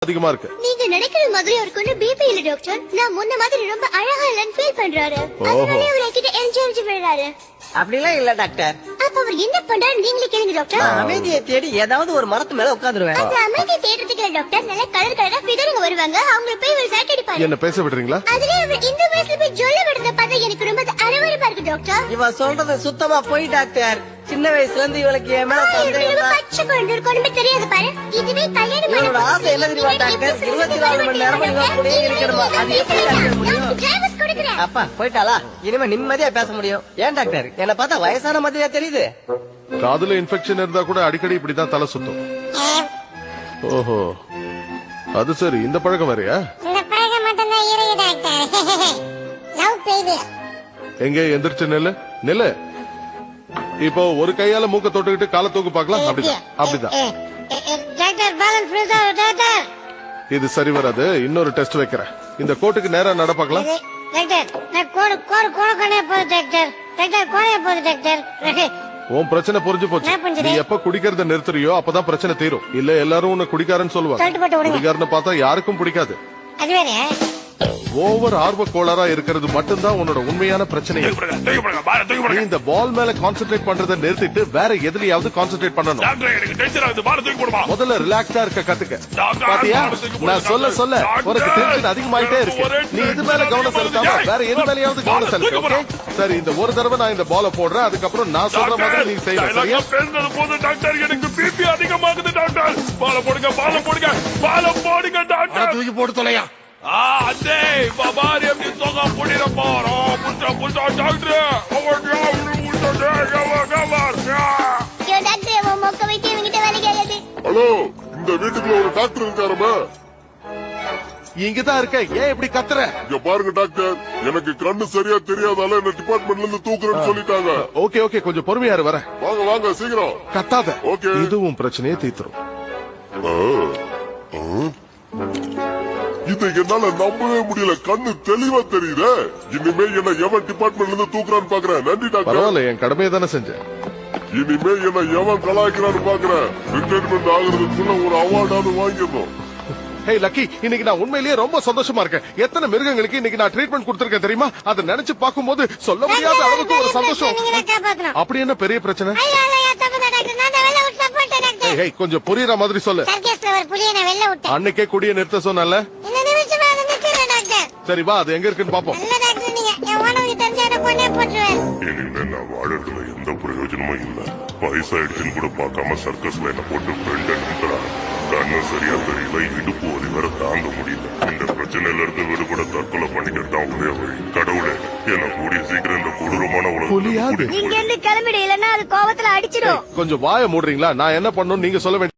அதிகமா இருக்கு. நீங்க நினைக்கிற மாதிரி ஒரு கொண்டு பிபி இல்ல டாக்டர். நான் முன்ன மாதிரி ரொம்ப அழகா இல்லன்னு ஃபீல் பண்றாரு. அதனால அவர் கிட்ட என்ஜாய் விளையாடுறாரு. அப்படிலாம் இல்ல டாக்டர். அப்ப அவர் என்ன பண்றாரு நீங்களே கேளுங்க டாக்டர். அமைதியை தேடி ஏதாவது ஒரு மரத்து மேல உட்கார்ந்துருவேன். அந்த அமைதியை தேடுறதுக்கு டாக்டர் நல்ல கலர் கலரா ஃபிகருங்க வருவாங்க. அவங்க போய் ஒரு சைட் அடிப்பாங்க. என்ன பேச விடுறீங்களா? அதுல அவர் இந்த வயசுல போய் ஜொல்ல விடுறத பார்த்தா எனக்கு ரொம்ப அரவருப்பா இருக்கு டாக்டர். இவ சொல்றது சுத்தமா போய் டாக்டர். சின்ன வயசுல இருந்து இவளுக்கு என் மேல சந்தேகம். பச்சை குழந்தை கொண்டு தெரியாது பாரு. இதுவே கல்யாணம் இவளோட ஆசை என்ன தெரியுமா டாக்டர்? 24 மணி நேரம் இவ கூடயே இருக்கணுமா? அது எப்படி டாக்டர் முடியும்? டிரைவர்ஸ் கொடுக்குறேன். அப்பா போயிட்டாளா? இனிமே நிம்மதியா பேச முடியும். ஏன் டாக்டர் என்ன பார்த்தா வயசான மாதிரியா தெரியுது? காதுல இன்ஃபெக்ஷன் இருந்தா கூட அடிக்கடி இப்படிதான் தலை சுத்தும். ஓஹோ, அது சரி. இந்த பழக்கம் வேறயா? இந்த பழக்கம் மட்டும் தான் இருக்கு டாக்டர். Love baby. எங்க எந்திரிச்சு நில்லு நில்லு. இப்போ ஒரு கையால மூக்க தொட்டுக்கிட்டு காலை தூக்கு பார்க்கலாம். அப்படிதான். Doctor balance freeze doctor. இது சரி வராது. இன்னொரு டெஸ்ட் வைக்கிறேன். இந்த கோட்டுக்கு நேரா நட பார்க்கலாம். டாக்டர் நான் கோணே போகுது டாக்டர். டாக்டர் கோணே போகுது டாக்டர். உன் பிரச்சனை புரிஞ்சு போச்சு. நீ எப்ப குடிக்கிறத நிறுத்துறியோ அப்பதான் பிரச்சனை தீரும். இல்ல எல்லாரும் உன்னை குடிக்காரன்னு சொல்லுவாங்க. குடிக்காரன்னு பார்த்தா யாருக்கும் பிடிக்காது. அது வேற. ஓவர் ஆர்வ கோளாரா இருக்கிறது மட்டும்தான் உன்னோட உண்மையான பிரச்சனை. நீ இந்த பால் மேல கான்சென்ட்ரேட் பண்றதை நிறுத்திட்டு வேற எதுலயாவது கான்சென்ட்ரேட் பண்ணணும். முதல்ல ரிலாக்ஸா இருக்க கத்துக்க. பாத்தியா, நான் சொல்ல சொல்ல உனக்கு டென்ஷன் அதிகமாயிட்டே இருக்கு. நீ இது மேல கவனம் செலுத்தாம வேற எது மேலயாவது கவனம் செலுத்து. ஓகே சரி, இந்த ஒரு தடவை நான் இந்த பால போடுறேன். அதுக்கப்புறம் நான் சொல்ற மாதிரி நீ செய்யணும். சரியா? டாக்டர் எனக்கு பிபி அதிகமாகுது டாக்டர். பால போடுங்க பால போடுங்க பால போடுங்க டாக்டர். தூக்கி போட்டு தொலையா. அதே பாபாரி அப்படி தோகா போடிற பாரோ புட்டா புட்டா டாக்டர். யோ டாக்டர் உன் மொக்க வைக்க இவங்கிட்ட வேலை கேக்குது. ஹலோ, இந்த வீட்டுக்குள்ள ஒரு டாக்டர் இருக்காருமா? இங்கதான் இருக்க. ஏன் இப்படி கத்துற? இங்க பாருங்க டாக்டர், எனக்கு கண்ணு சரியா தெரியாதால என்ன டிபார்ட்மெண்ட்ல இருந்து தூக்குறேன்னு சொல்லிட்டாங்க. ஓகே ஓகே, கொஞ்சம் பொறுமையா இரு. வரேன். வாங்க வாங்க சீக்கிரம். கத்தாத. ஓகே. இதுவும் பிரச்சனையே தீத்துரும். இதை என்னால நம்பவே முடியல. கண்ணு தெளிவா தெரியுது. இனிமே என்ன எவன் டிபார்ட்மெண்ட்ல இருந்து தூக்குறான்னு பாக்குறேன். நன்றி டாக்டர். பரவாயில்ல, என் கடமையை தானே செஞ்சேன். இனிமே என்ன எவன் கலாய்க்கிறான்னு பாக்குறேன். ரிட்டைர்மெண்ட் ஆகுறதுக்குள்ள ஒரு அவார்டாவது வாங்கிடணும். ஹே லக்கி, இன்னைக்கு நான் உண்மையிலேயே ரொம்ப சந்தோஷமா இருக்கேன். எத்தனை மிருகங்களுக்கு இன்னைக்கு நான் ட்ரீட்மெண்ட் கொடுத்திருக்கேன் தெரியுமா? அதை நினைச்சு பார்க்கும்போது சொல்ல முடியாத அளவுக்கு ஒரு சந்தோஷம். அப்படி என்ன பெரிய பிரச்சனை? கொஞ்சம் புரியுற மாதிரி சொல்லு. அன்னைக்கே குடிய நிறுத்த சொன்னல. சரி வா, அது எங்க இருக்குன்னு பாப்போம். இனிமே நான் வாழறதுல எந்த பிரயோஜனமும் இல்ல. வயசாயிடுச்சுன்னு கூட பார்க்காம சர்க்கஸ்ல என்ன போட்டு ஃப்ரெண்ட் அனுப்புறாங்க. கண்ணு சரியா தெரியல, இடுப்பு வலி வேற தாங்க முடியல. இந்த பிரச்சனையில இருந்து விடுபட தற்கொலை பண்ணிக்கிட்டு தான் ஒரே வழி. கடவுளே, என்ன கூடிய சீக்கிரம் இந்த கொடூரமான உலகம் கிளம்பிடு, இல்லன்னா அது கோவத்துல அடிச்சிடும். கொஞ்சம் வாய மூடுறீங்களா? நான் என்ன பண்ணணும் நீங்க சொல்ல வேண்டிய